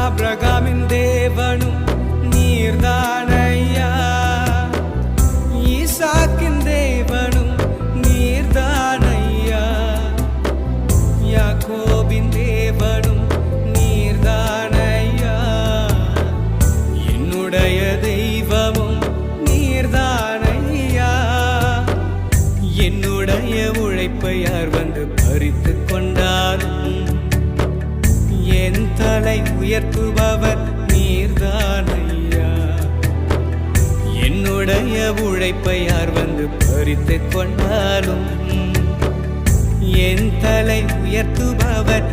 ஆபிரகாமின் தேவனும் நீர்தானையா, ஈசாக்கின் தேவனும் நீர்தானையா, யாக்கோபின் தேவனும் நீர்தானையா, என்னுடைய தெய்வமும் நீர்தானையா. என்னுடைய உழைப்பை யார் வந்து பறித்து கொண்டாலும் என் தலை உயர்த்துபவர் நீர்தானையா. என்னுடைய உழைப்பை யார் வந்து பறித்து கொண்டாலும் என் தலை உயர்த்துபவர்